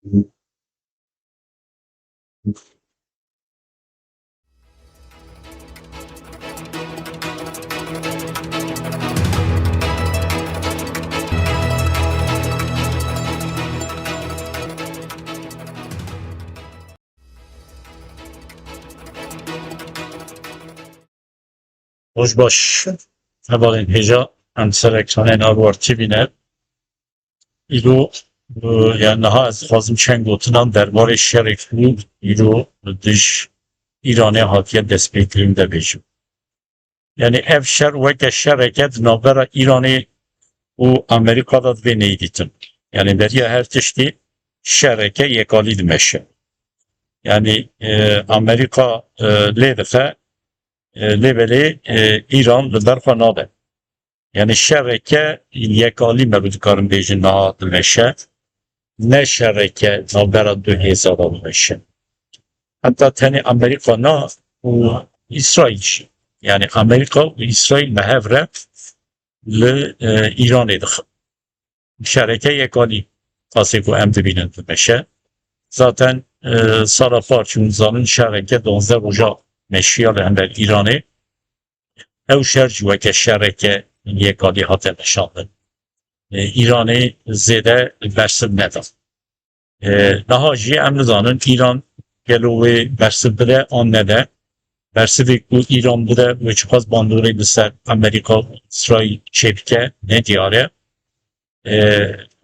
Hoş baş. Evalin heja em seleksiyonên arwartî bîne. Îro yani niha ez dixwazim çend gotinan derbarê şerek û îro dij İranê hatiye destpêkirin de bêjim. Yani ev şer weke şereke di navbera İranê û Amerîka da divê neydîtin. Yani beriya her tiştî şereke yekalî dimeşe. Yani Amerika lê dixe lêbelê İran li berxwe nabe. Yani şereke yekalî me dikarin bêjin niha dimeşe. Ne şereke navbera du hêza dimeşe. Hatta tenê Amerika na û İsraîl jî. Yani Amerika û İsraîl mehevre li İranê dixin. Şereke yekalî tasê ku em dibînin dimeşe. Zaten sala par çûn zanin şereke 12 roja meşiya li hember İranê. Ew şer jî weke şereke yekalî hate neşandin. İranê zêde bersiv neda. Niha jî em nizanin İran gelo wê bersiv bide an nede. Bersivê ku İran bide wê çiqas bandorê li ser Amerîka û İsraîl çêbike ne diyar e.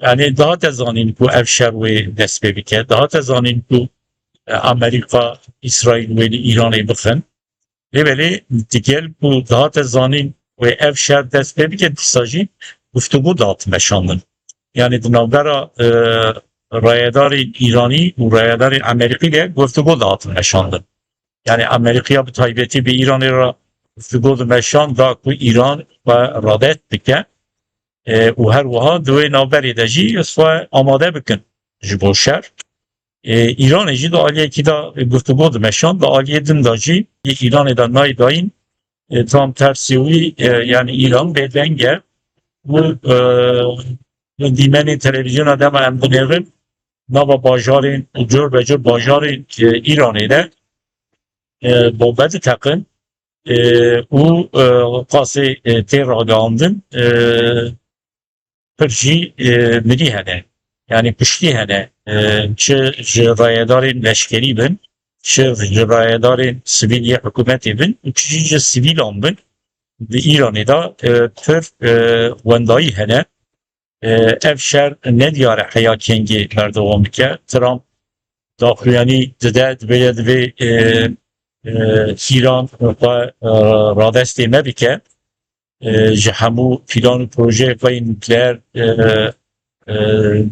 Yani daha te zanîn ku ev şer wê dest pê bike. Daha te zanîn ku Amerîka, İsraîl wê li İranê bixin. Lêbelê digel ku daha te zanîn wê ev şer dest pê bike dîsa jî guftugû dat meşandin. Yani di navbera rayedarên İranî û rayedarên Amerîkî de guftugû dat meşandin. Yani Amerika'ya bir taybeti bir İran'a figurdu meşan da ku İran ve radet bike u her vaha duve navberi de jî eswa amade bikin ji bo şer. İran jî da aliye ki da guftugû meşan da aliye din da jî İran'e da nay dayın tam tersi wî yani İran bedenge bu dîmenê televizyona dema em dinêrin nava bajarên cur ve cur bajarên İranê de bobet takın û qasê tê ragandin pir jî mirî hene. Yani piştî hene çi ji rayedarên leşkerî bin, çi ji rayedarên sivîlî hikûmetê bin û çi jî ji sivîlan bin. Di İranê da pir wendayî hene. Ev şer ne diyare heya kengî berdewam bike. Trump daxuyanî dide divê İran radestê me bike ji hemû pîlan û projeyê nukleer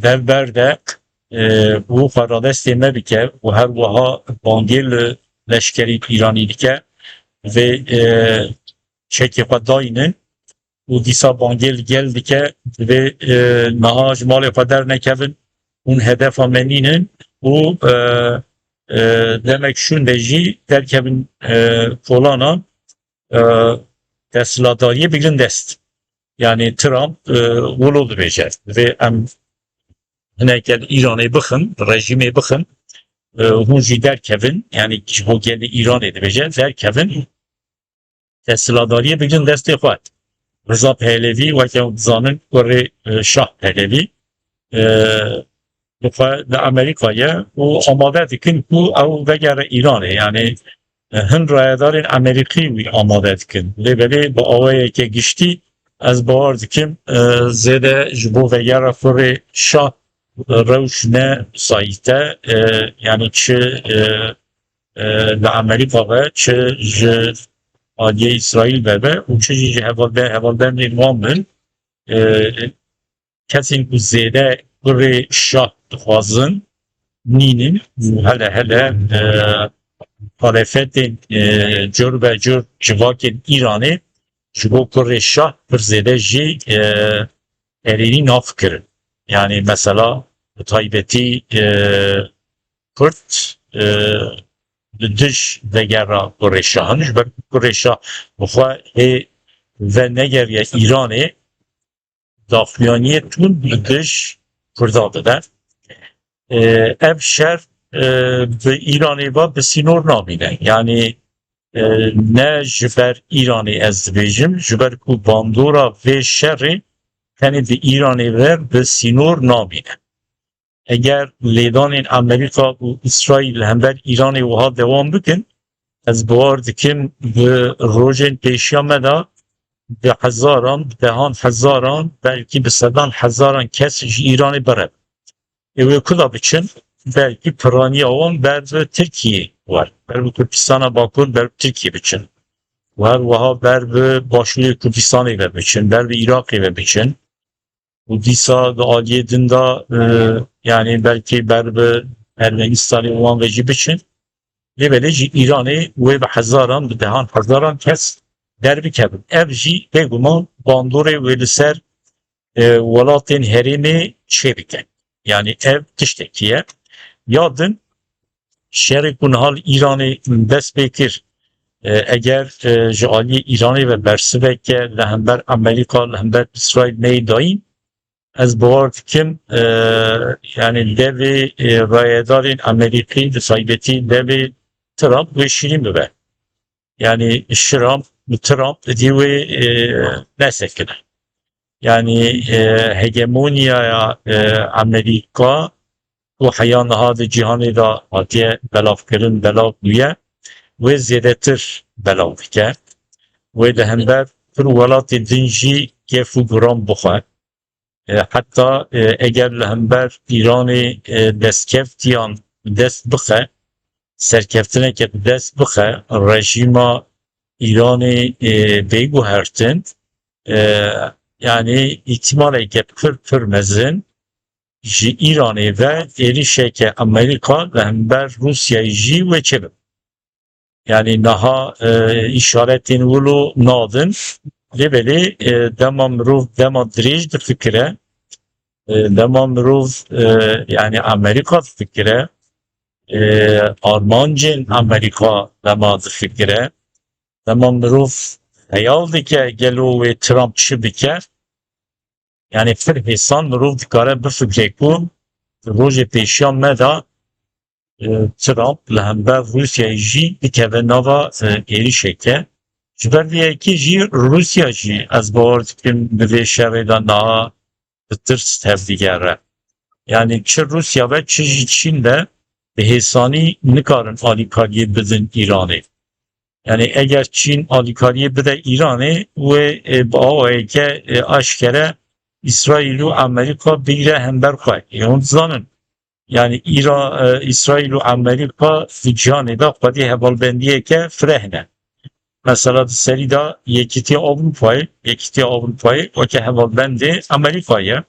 devber de û xwe radestê me bike û her wiha bangê li leşkerî İranî dike vê çekê xwe dayînin û dîsa bangê li gel dike vê niha ji malê xwe dernekevin hûn hedefa menînin û demek şun de jî derkevin polana desthilatdariyê bigrin dest. Yani Trump wilo dibêje vê em hinekî İranê bixin, rejimê bixin hûn jî derkevin yani ji bo gelê İranê dibêje derkevin desthilatdariyê bigrin destê xwe. Rıza Pehlevi weke dizanin kurê Şah Pehlevi li Amerika'ya û amade dikin ku ew vegere İranê yani hin rayedarên Amerîkî wî amade dikin. Lêbelê bi awayeke giştî ez bawar dikim zêde ji bo vegera kurê Şah rewş ne sayîte yani çi li Amerîka ve çi ji aliye İsraîl ve û çi jî ji hevalberên wan bin kesên ku zêde kurê Şah dixwazin nînin hele hele muhalefetên cur ve cur civakên İranê ji bo kurê Şah pir zêde jî herînî nafikirin. Yani mesela taybetî Kürt li dij vegera kurê Şahın ji ber kurê Şah bixwe hê ve negeriye İranê daxuyaniyê tûn li dij Kurda dide. ev şer bi İranê ve bi sînor namîne. Yani ne ji ber İranê ez dibêjim, ji ber ku bandora vê şerê tenê di İranê ver bi sînor namîne. Eger lêdanên Amerîka û İsraîl li hember İranê wiha dewam bikin, ez bawer dikim bi rojên pêşiya me de bi hezaran, bi dehan hezaran, belkî bi sedan hezaran kes ji İranê bere. Ew ê ku da biçin, belkî piraniya wan ber bi Tirkiyê war. Ber bi Kurdistana Bakur, ber bi Tirkiye biçin. War wiha ber bi başûrê Kurdistanê ve biçin, ber bi Iraqê ve biçin. Bu dîsa di aliyê din da yani belkî ber bi Ermenistanê wan ve jî biçin. Lêvele jî İranê wê bi hezaran, bi dehan hezaran kes derbikevin. Ev jî bêguman bandorê wê li ser welatên herêmê çêbike. Yani ev tiştekî ye. Ya din şerê ku nihal İranê dest pê kir eger ji aliyê İranê ve bersiveke li hember Amerîka, li hember İsraîl neyê dayîn, ez bawer dikim yani devê rayedarên Amerîkî di taybetî devê Trump ve şîrîn bibe. Yani Trump dediği ve nesekine. Yani hegemonyaya Amerika و حیا نهاد جهانی دا هاتیه بلاف کرن بلاف دویه و زیادتر بلاف که و ده هنبر پر ولات دنجی گفو گرام بخواه حتی اگر لهنبر ایران دستکفتیان دست بخواه سرکفتنه که دست بخواه رژیما ایران بیگو هرتن yani ihtimalle ki pür mezin ji İranê ve êrişeke Amerika ve hember Rusyayê jî ve çebin. Yani naha işaretên wilo nadin lêbelê dema mirov dema dirêj difikire dema mirov yani Amerika difikire armancên Amerika dema difikire dema mirov heyal dike gelo wê Trump çi bike yani pir hêsan mirov dikare bifikre ku rojê pêşiya me da Trump li hember Rusyayê jî dikeve nava êrişeke ji ber vê yekê jî Rusya jî ez bawer dikim bi vê şevê de niha bi tirs tevdigere. Yani çi Rusya ve çi jî Çîn de bi hêsanî nikarin alîkariyê bidin İranê. Yani eger Çîn alîkariyê bide İranê wê bi awayeke aşkere İsrail û Amerika bigire hember xwe. Hûn dizanin yani İsrail û Amerika di cihanê de xwedî hevalbendiyeke fireh. Mesela di serî de Yekîtiya Avrupayê weke hevalbendê Amerîkayê.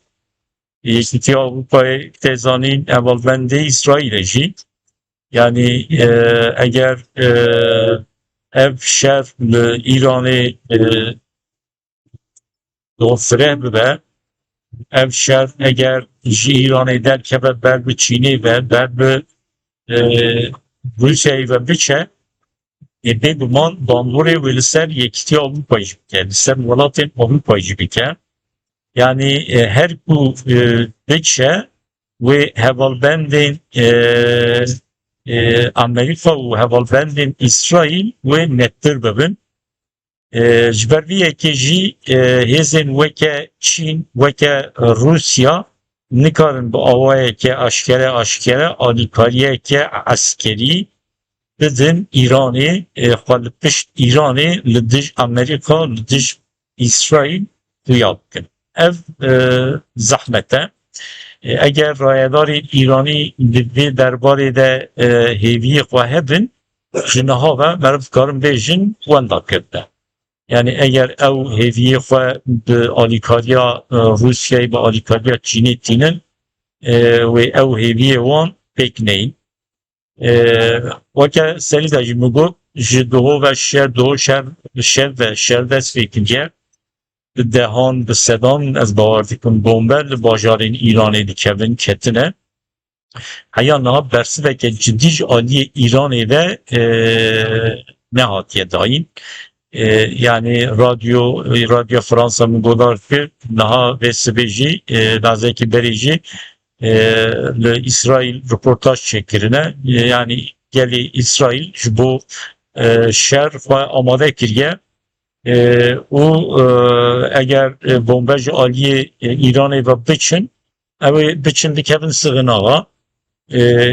Yekîtiya Avrupayê têzanîn hevalbendê İsraîlê jî. Yani eger ev şer li İranê fireh bibe ev şer eger ji İranê derkeve ber bi Çînê ve ber bi Rusyayê ve biçe bêguman bandorê wê li ser Yekîtiya Avrupayê jî bike, li ser welatên Avrupayê jî bike. Yani her ku biçe wê hevalbendên Amerika û hevalbendên İsraîl wê nettir bibin. Ji ber vê yekê jî hêzên weke Çîn, weke Rusya nikarin bi awayeke aşkere alîkariyeke eskerî bidin İranê xwe li pişt İranê li dij Amerika li dij İsraîl duya bikin. Ev zehmet e. Eger rayedarên İranî li vê derbarê de hêviyê xwe hebin ji niha ve meriv dikarin bêjin wenda kirine. Yani eger ew hêviyê xwe bi alîkariya Rusyayê bi alîkariya Çînê tînin wê ew hêviyê wan pêk neyîn. Weke serî de jî migot ji diho ve şer ve şer dest pê kiriye bi dehan bi sedan ez bawer dikim bomber li bajarên İranê dikevin ketine heya niha bersiveke cidî ji aliyê İranê ve nehatiye dayîn. Yani Radyo Fransa migodar kir niha vê sibê jî nazekî berê jî li İsrail röportaj çekirine yani geli İsrail bu şer ve amade kiriye o eğer bombaj aliye İran'ı ve biçin ev biçin dikevin sığınağa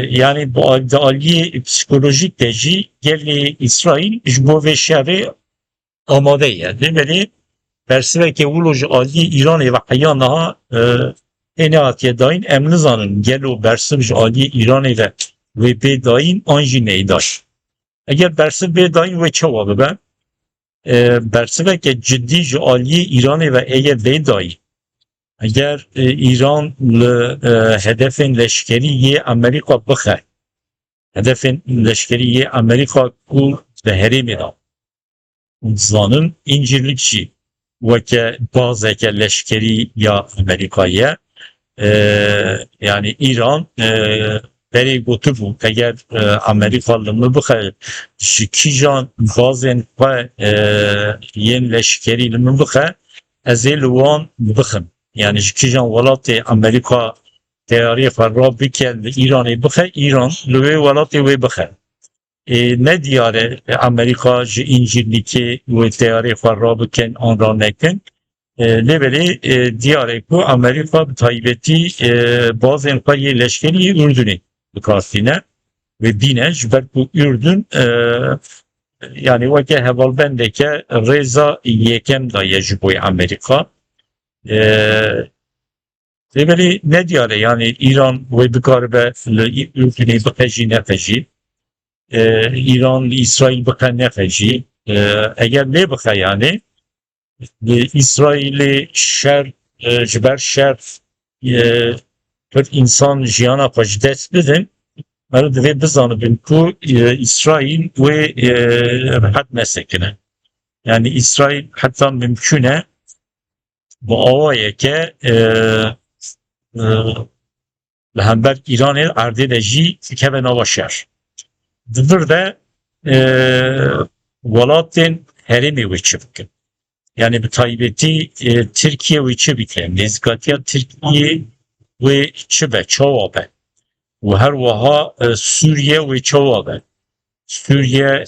yani bu aliye psikolojik deji geli İsrail bu ve şerri amade yani demeli Persiveke uloji aliye İran'ı ve hayanaha enatiye dain emnizanın gelo bersivj aliye İran'ı ve bedain anji neydaş. Eğer bersiv bedain ve çavabı ben bersiveke ciddi ji aliye İran'ı ve eğer bedain eğer İran hedefin leşkeriye Amerika bıxe hedefin leşkeriye Amerika ku ve herimi da zanın incirlikçi veke bazı leşkeri ya Amerika'ya yani İran beri götü bu eğer Amerikalı mı bu şikijan bazen ve yen leşkeri mi bu ezel wan bıxın yani şikijan velatı Amerika tarihi farra bikel İran'ı bıxe İran lüve velatı ve bıxe ne diyare Amerika ji incirliki ve tarihi farra biken anranekin Lebeli diyare ku Amerika taybeti bazen payı leşkeri Ürdün'ü bukasine ve bine jber ku Ürdün yani vake hevalbendeke reza yekem da yejiboy Amerika lebeli ne diyare yani İran ve bukaribe Ürdün'ü bukeci nefeci İran İsrail bukan nefeci eğer ne buka yani İsrail'i şer jiber şer bir insan jiyana paş dest bidin merud ve bizanıbın ku İsrail ve rahat mesekine yani İsrail hatta mümküne bu avaya ke lehember İran'ı ardeleji keve navaşer dıvır da velatin herimi ve çıbkın yani bu taybeti Türkiye ve Çibike, nezkatiya Türkiye ve Çibe, Çavabe. Ve her vaha Suriye ve Çavabe. Suriye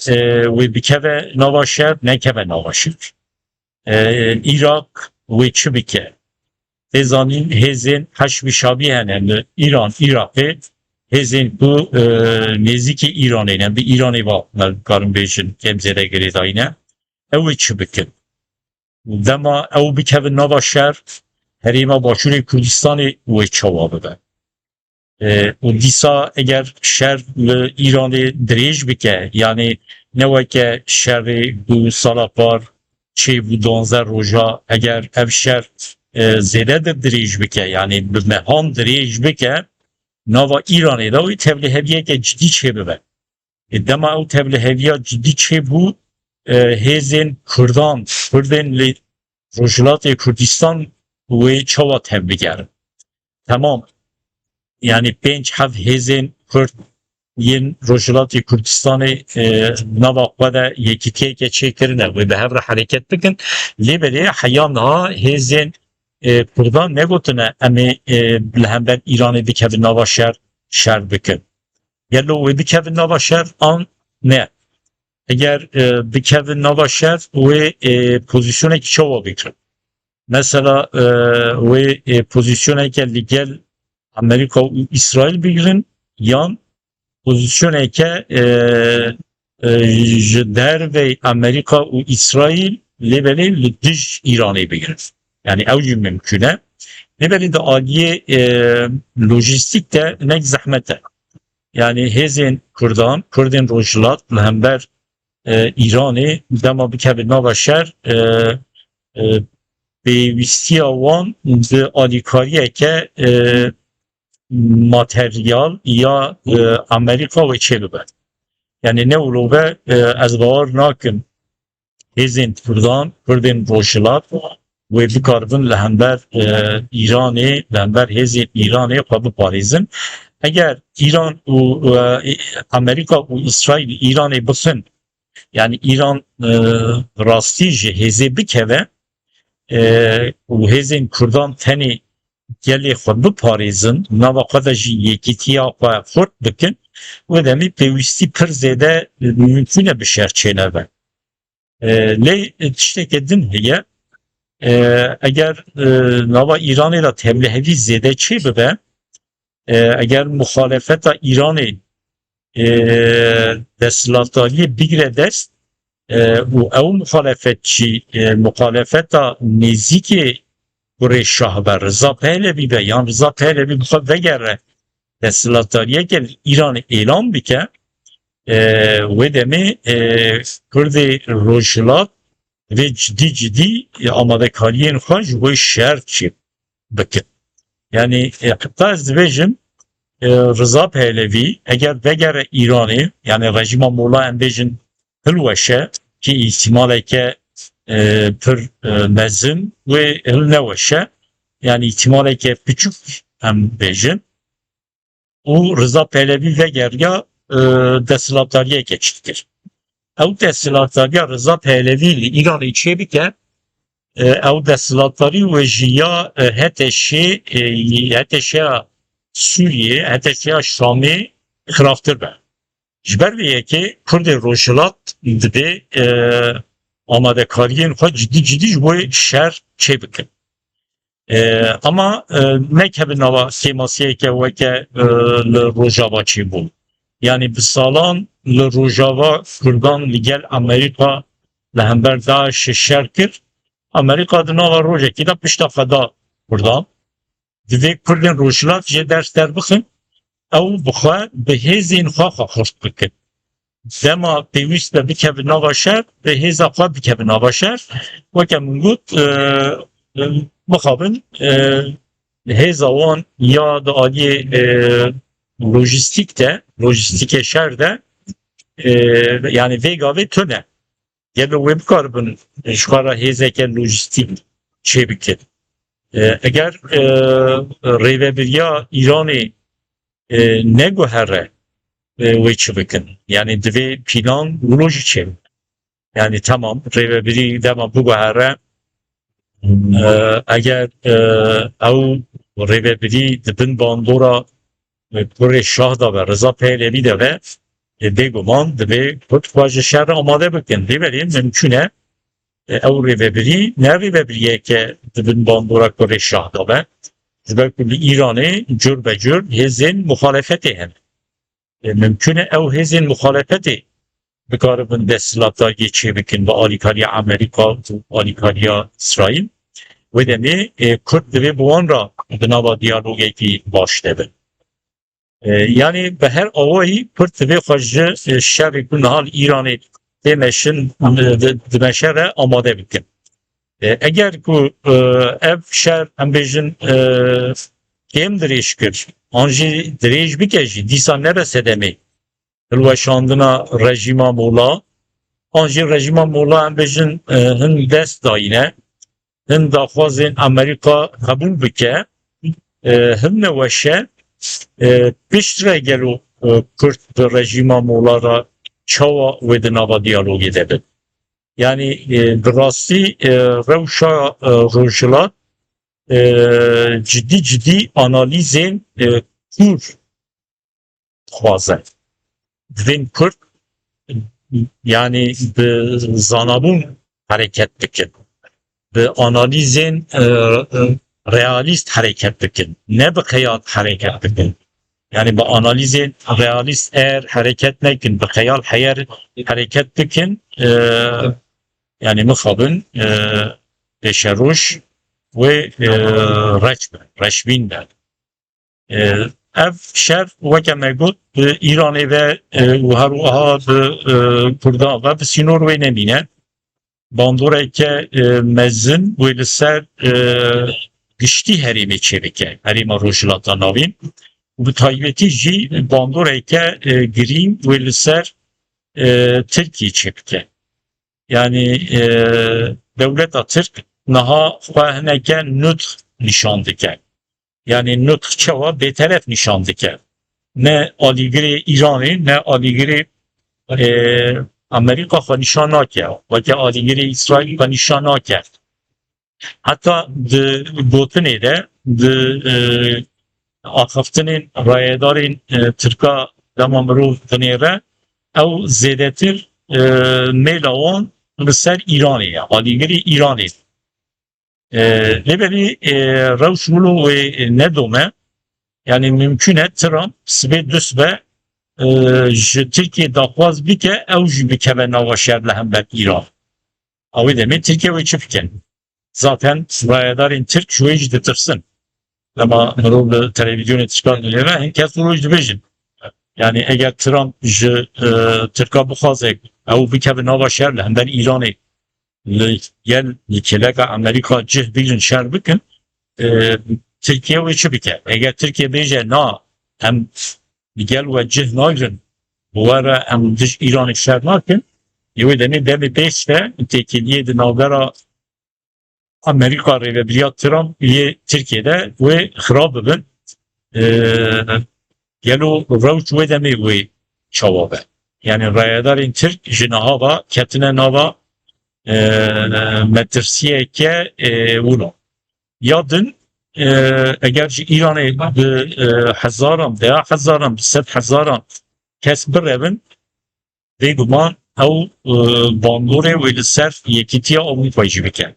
ve bikeve navaşer, nekeve navaşer. Irak ve Çibike. Ezanin hezin haşvi şabihen İran, Irak'ı hezin bu neziki İran'ı, bir İran'ı var, karın bejin kemzere geri dayına. Ev Çibike. Dema ew bikevin nava şer herîma Başûrê Kurdistanê wê çawa bibe. û dîsa eger şer li İranê dirêj bike yani ne weke şerê bu sala par çêbû 12 roja eger ev şer zêde de dirêj bike yani bi mehan dirêj bike nava İranê da wî tevliheviyeke cidî çêbibe. Dema ew tevliheviya cidî çêbû hêzên Kurdan, Kurdên li Rojhilatê Kurdistan wê çawa tevbigerin. Tamam. Yani 5-7 hêzên Kurd yên Rojhilatê Kurdistanê nava xwe de yekîtiyeke çêkirine wê bi hev re hereket bikin. Lêbelê heya niha hêzên Kurdan negotine em ê li hember İranê bikevin nava şer bikin. Gelo wê bikevin nava şer an ne? Eğer bikevin nava şer wê pozisyonekî çawa bikirin. Mesela wê pozisyoneke li gel Amerika û İsrail bigirin yan pozisyoneke ji dervey Amerika û İsrail lêbelê li dij İranê bigirin. Yani ew jî mümkün e. Lêbelê de aliye lojistik de nek zehmet e. Yani hêzên Kurdan, Kurdên Rojhilat li hember İranê dema bikevin nava şer pêwîstiya wan bi alîkariyeke materyal ya Amerika ve çêbibe. Yani ne ulove ez bawer nakim hêzên Kurdan, Kurdên Rojhilat wê bikaribin li hember İranê, li hember hêzên İranê xwe biparêzin. Eğer İran û Amerika û İsrail İranê bixin yani İran rastî ji hêzê bikeve û hêzên Kurdan tenê gelê xwe biparêzin, nava xwe de jî yekîtiya xwe xurt bikin, wedemî pêwîstî pir zêde mümkün e bi şer çêneve. Lê tiştekê din heye, eger nava Îranê de tevlihevî zêde çê bibe, eger muxalefeta Îranê desthilatdariyê bigire dest û ew muxalefetçî muxalefeta nêzîkê Kurê Şah be Rıza Pehlevi be yan Rıza Pehlevi bixwe vegere desthilatdariyeke Îranê êlan bike, wê demê Kurdê Rojhilat vê cidî amadekariyên xwe ji bo şer çê bikin. Yani hatta ez dibêjim Rıza Pehlevi eger vegere Îranê, yani rejima Molla em bêjin hilweşe ki ihtimaleke pir mezin ve hil neweşe, yani ihtimaleke küçük em bêjin û Rıza Pehlevi vegeriya desthilatdariye geçtikir. Ew desthilatdariya Rıza Pehlevi li Îranê çê bike, ew desthilatdarî wê jî ya heteşeya Sûriye, heteşeya Şamê xiraftir be. Ji ber vê yekê Kurdê Rojhilat dibe amadekariyên xwe cidî ji bo şer çê bikin. Ama nekebin nava kêmasiyeke weke li Rojava çêbû. Yani bi salan li Rojava Kurdan li gel Amerika li hember Daişê şer kir. Amerika di nava rojekî de pişta xeda Kurdan. Divê Kurdên Rojhilat jê ders derbixin, ew bixwe bi hêzên xwe xurt bikin. Dema pêwîst be bikevin nava şer, bi hêza xwe bikevin nava şer. Weke min got mixabin hêza wan ya di aliyê lojîstîk de, lojîstîkê şer de yani vêga vê tune. Gelo wê bikaribin ji xwe re hêzeke lojîstîk çê bikin. Eger rêveberiya Îranê neguhere wê çi bikin. Yani divê pîlan wilo jî çê. Yani tamam rêveberî dema biguhere, eger ew rêveberî dibin bandora Kurê Şah da ve Rıza Pehlevi de ve bêguman divê Kurd xwe ji şer re amade bikin. Lêberî mümkün e ew rêveberî ne rêveberiyeke dibin bandora Kurê Şah da be. Ji ber ku li Îranê cur be cur hêzên muxalefetê hene. Mümkün e ew hêzên muxalefetê bikaribin desthilatdariyê çê bikin bi alîkariya Amerîka û alîkariya İsraîl. Wê demê Kurd divê bi wan re bi nava diyalogekî baş debin. Yani bi her awayî Kurd divê xwe ji şerê ku niha li Îranê têmeşin dimeşe re amade bikin. Eger ku ev şer em bêjin kêm dirêj kir, an jî dirêj bike jî dîsa nerese demê hilweşandina rejîma Molla, an jî rejîma Molla em bêjin hin dest dayîne, hin daxwazên Amerîka qebûl bike, hin neweşe piştre gelo Kurd bi rejîma Molla re çawa wê di nava diyalogê de bin. Yani bi rastî rewşa Rojhilat ciddi analîzên kur dixwaze. Divên Kurd yani bi zanabûn hereket bikin. Bi analîzên realîst hereket bikin. Ne bi xeyal hereket bikin. Yani bi analîzên realîst eğer hareket nekin, bi xeyal heyer hareket bikin, yani mixabin peşeroş ve reşbin be. Ev şer weke me got bi Îranê ve her wiha bi Kurdan ve bi sînor wê nemîne. Bandoreke mezin wê li ser giştî herêmê çê bike, herêma Rojhilata navîn. Bu taybeti jî bandoreke girîn wê li ser Tirkiye çê bike. Yani devleta Tirk niha xwe hineke nutq nîşan dike. Yani nutq çawa bêteref nîşan dike. Ne alîgirê Îranê ne alîgirê Amerika xwe nîşan nake. Weke alîgirê İsraîl xwe nîşan nake. Hatta de gotine de akıftının rayedarın Türk'a damamru dinere ev zedetir melawan ser İran'ı aligiri İran'ı nebeli revşulu ve nedome yani mümküne Trump sbe düsbe ji Türkiye daxwaz bike ew jî bikeve nava şer li hember İran. Awê demê Tirkiye wê çi bikin? Zaten rayedarên Tirk ji wê jî ditirsin. Lema mirov li televizyonê tişkan dilêve hin kes roj dibêjin. Yani eger Trump ji Tirka bixwaze ew bikeve nava şer li hember İranê li gel li keleka Amerika cih bîrin şer bikin Tirkiye wê çi bike? Eger Tirkiye bêje na em gel ve cih nagrin bu ara em diş İran'ı şer nakin yewê demê demê pêşve têkiliye di navbera Amerika Rêveberiya Trump yê Tirkiye'de wê xirab bibin gelo rewş wê demê wê çawa be. Yani rayedarên Tirk ji nihava ketine nava metirsiyeke wilo. Ya din eger ji İranê bi hezaran veya hezaran bi sed hezaran kes birevin vê guman ew bandorê wê li ser Yekîtiya Avrupayê jî bike.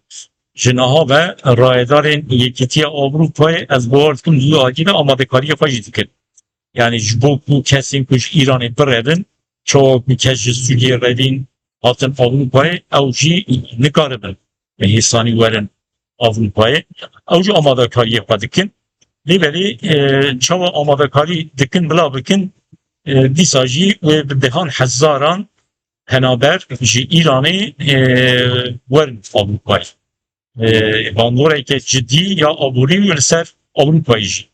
Ji niha ve rayedarên Yekîtiya Avrupayê ez bawer dikim du agîne amadekariya xwe jî dikin. Yani ji bo ku kesên ku ji İranê birevin çawa ku kes ji Sûriye revîn hatin Avrupayê ew jî nikaribin bi hêsanî werin Avrupa'ya avcı amadakariye xwe dikin lêbelê çawa amadakarî dikin bila bikin dîsa jî wê bi dehan hezaran henaber ji İranê werin Avrupa'yê bandoreke cidî ya aborî li ser Avrupa'yê jî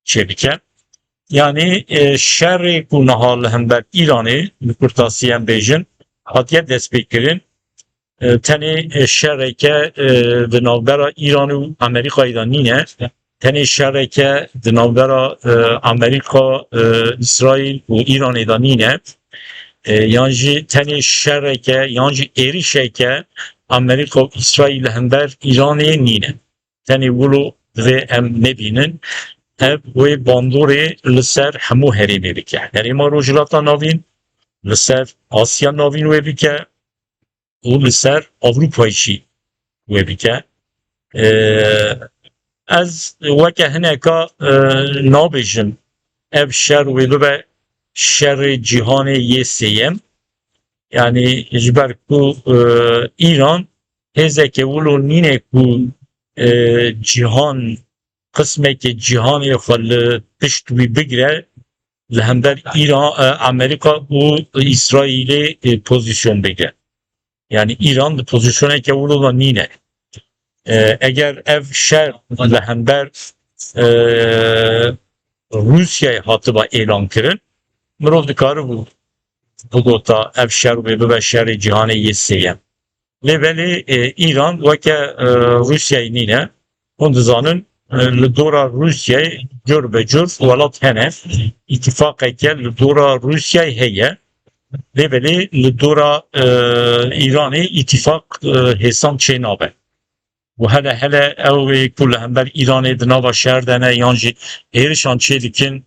çêbike yani şerê ku niha li hember İranê li kurtasî em bêjin hatiye destpêkirin tenê şereke di navbera İran û Amerîkayê de nîne tenê şereke di navbera Amerîka, İsraîl û İranê de nîne yan jî tenê şereke yan jî êrişeke Amerîka û İsraîl li hember İranê nîne. Tenê wilo divê em nebînin ev wê bandorê li ser hemû herêmê bike. Herêma Rojhilata Navîn li ser Asya Navîn wê bike û li ser Avrupayê jî wê bike. Ez weke hineka nabêjim ev şer wê bibe şerê cîhanê yê sêyem. Yani ji ber ku İran hêzeke wilo nîne ku cîhan qismeke cîhanê xwe li pişt wî bigire li hember İran, Amerika û İsraîlê pozisyon bigire. Yani İran pozisyoneke wilo da nîne. Eger ev şer li hember Rusya'yê hatiba elan kirin mirov dikare bigota ev şer wê bibe şerê cîhanê yê sêyem. Lêbelê İran weke Rusya'yê nîne hûn dizanin li dora Rusya'yê cur be cur welat hene îtifaqeke li dora Rusya'yê heye lêbelê li dora İranê îtifaq hêsan çê nabe. Bu hele ew ku li hember İranê di nava şer dene yan jî êrişan çê dikin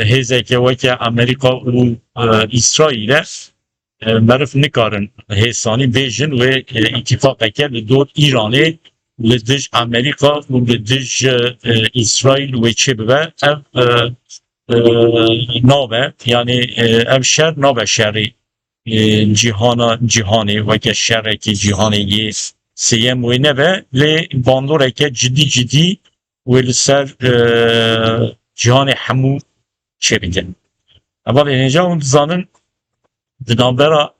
hêzeke weke Amerîka û İsraîl'e merif nikarin hêsanî bêjin wê îtifaqeke li dor İranê li dij Amerîka û li dij İsraîl wê çê bibe ev nabe yani ev şer nabe şerê cîhanê weke şerekê cîhanê yê sêyem wê nebe lê bandoreke cidî wê li ser cîhanê hemû çêbikin. Evalê hêja hûn dizanin di navbera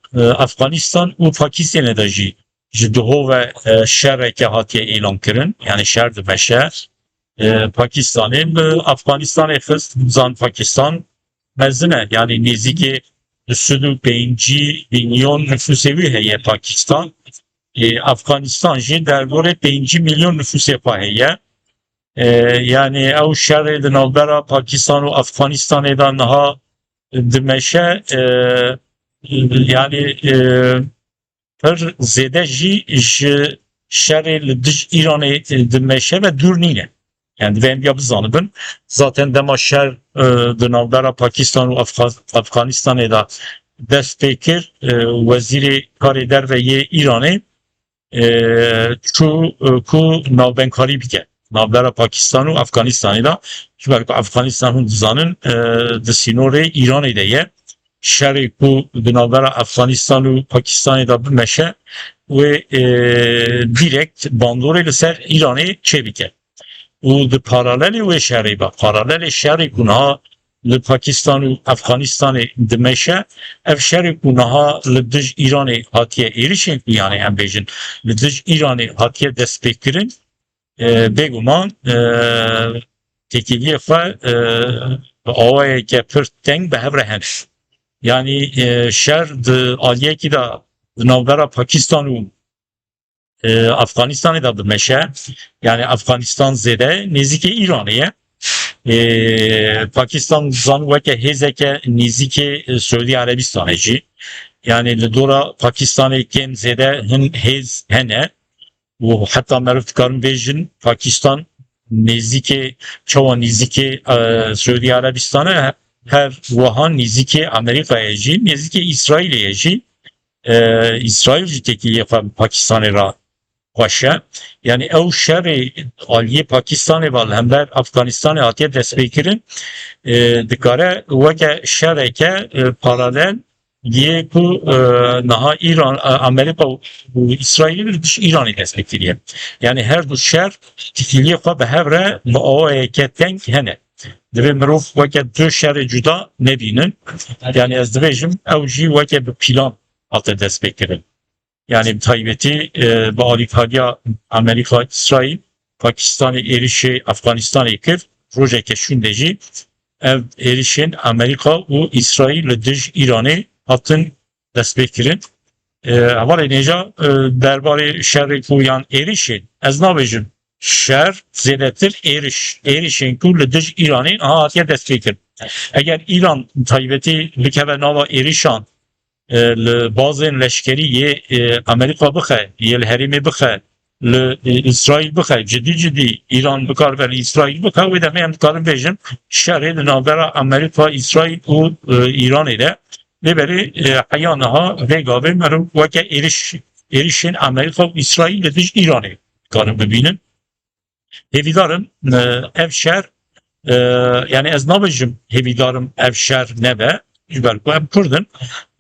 Efganistan û Pakistanê de jî ji diho ve şereke hatiye elan kirin yani şer dibe şer Pakistanê bi Efganistanê xist zan Pakistan mezine yani nêzîkî 105 milyon nüfusê wî heye Pakistan Afganistan jî derborê 5 milyon nüfusê xwe heye yani ew şerê di navbera Pakistan û Efganistanê de niha dimeşe yani pir zêde jî ji şerê li dij Îranê dimeşe ve durnîne. Yani ben ya bizanibin zaten dema şer di navbera Pakistan û Afganistanê da dest pê kir wezîrê karê derve yê Îranê çû ku navbenkarî bike navbera Pakistan û Afganistanê da ji ber Afganistan hûn dizanin di sînorê Îranê de ye şerê ku di navbera Afganistan û Pakistanê da bimeşe ve direkt bandorê li ser Îranê çêbike û di paralelê wê şerê ba paralelê şerê ku niha li Pakistan û Afganistanê dimeşe ev şerê ku niha li dij Îranê hatiye êrişên ku yani em bêjin li dij Îranê hatiye destpêkirin bêguman tekîliyê xwe bi awayeke pir teng bi hev re hene. Yani şer di aliyekî da di navbera Pakistan û Afganistanê da dimeşe yani Afganistan zêde nêzîkê Îranê ye. Pakistan zan weke hêzeke nêzîkê Suudi Arabistanê jî yani li dora Pakistanê kêm zêde hin hêz hene û heta meriv dikarin bêjin Pakistan nêzîkê çawa nêzîkê Suudi Arabistanê her wiha nêzîkê Amerîkayê jî nêzîkê İsraîlê jî İsraîl jî tekîliyê xwe Pakistanê ra xweşe yani ew şerê aliyê Pakistanê va hember Afganistanê hatiye destpêkirin dikare weke şereke paralel diye ku niha İran Amerika û İsraîlê li dij Îranê destpêkiriye yani her du şer tekîliyê xwe bi hev re bi awayeke teng hene divê mirov weke du şerê cuda nebînin yani ez dibêjim ew jî weke bi pîlan hate destpêkirin. Yani taybeti bi alîkariya Amerika İsraîl Pakistanê êrişê Afganistanê kir rojeke şûnde jî ev êrişên Amerika û İsraîl li dij Îranê hatin destpêkirin. Hevalê nêja derbarê şerê ku yan êrişên ez nabêjim şer zêdetir êrişên ku li dij Îranê hatiye destpêkirin. Eger İran taybetî bikeve nava êrişan li bazên leşkerî yê Amerika bixe yê li herêmê bixe li İsraîl bixe cidî İran bikar ve İsraîl bixe wê demê em dikarin bêjin şerê li navbera Amerika İsraîl û İranê de lêberî heya niha vê gavê meriv weke êrişên Amerika û İsraîl li dij Îranê dikarin bibînin. Hêvîdarim ev şer yani ez nabêjim hêvîdarim ev şer nebe ji ber ku em Kurdin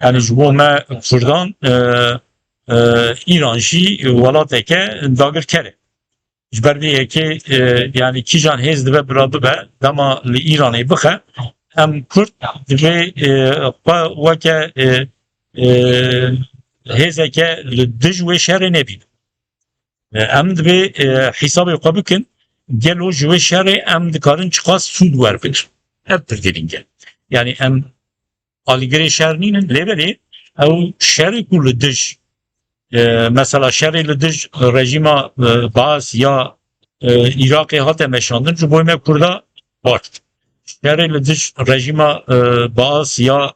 yani ji bo me Kurdan İran jî welateke dagirker e ji ber vê yekê yani kîjan hêz dibe bira bibe dema li Îranê bixe em Kurd divê xwe weke hêzeke li dij wê şerê nebînin em divê hîsabê xwe bikin gelo ji wê şerê em dikarin çiqas sûd werbikin ev pir girîng e yani em alîgirê şer nînin lêberê ew şerê ku li dij mesela şerê li dij rejîma Baas ya Iraqê hate meşandin ji bo me Kurda baş şerê li dij rejîma Baas ya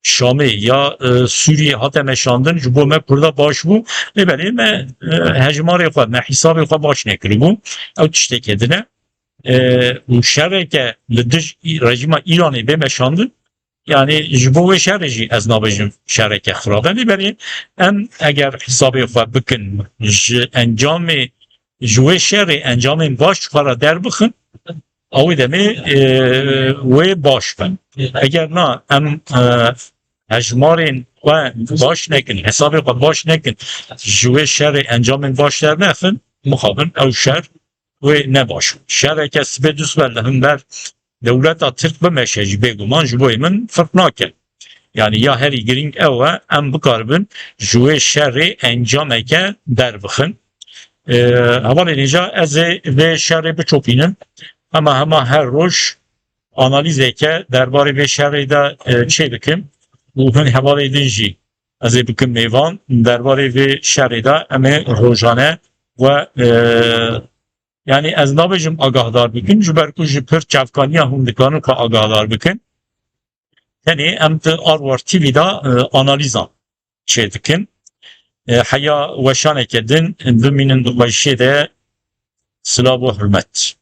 Şamê ya Sûriyê hate meşandin ji bo me Kurda baş bû lêberê me hejmarê xwe me hîsabê xwe baş nekiribû ew tiştekê dine û şereke li dij rejîma Îranê bê meşandin yani ji bo wê şerê jî ez nabêjim şereke xirab e lêberê em eger hîsabê xwe bikin ji encamê ji wê şerê encamên baş xwe re derbixin awê demê wê baş bin eger na em hejmarên xwe baş nekin hesabê xwe baş nekin ji wê şerê encamên baş dernexin mixabin ew şer wê nebaş şereke sibê dûst be li hember Devleta Türk bimeşe ji bêguman ji bo min firq nake. Yani ya herî girîng ew e em bikaribin ji wê şerê encameke derbixin. Hevalê nêja ez ê vê şerê biçopînim hema her roj analîzeke derbarê vê şerê de çê bikim û hin hevalê din jî ez ê bikim mêvan derbarê vê şerê de em ê rojane ve yani ez nabêjim agahdar bikin ji ber ku ji pir çavkaniya hûn dikarin xwe agahdar bikin tenê em ti Arwar TV da analîzan çê dikin حیا وشانك دن بمن دقيشي ده سلاب و حرمت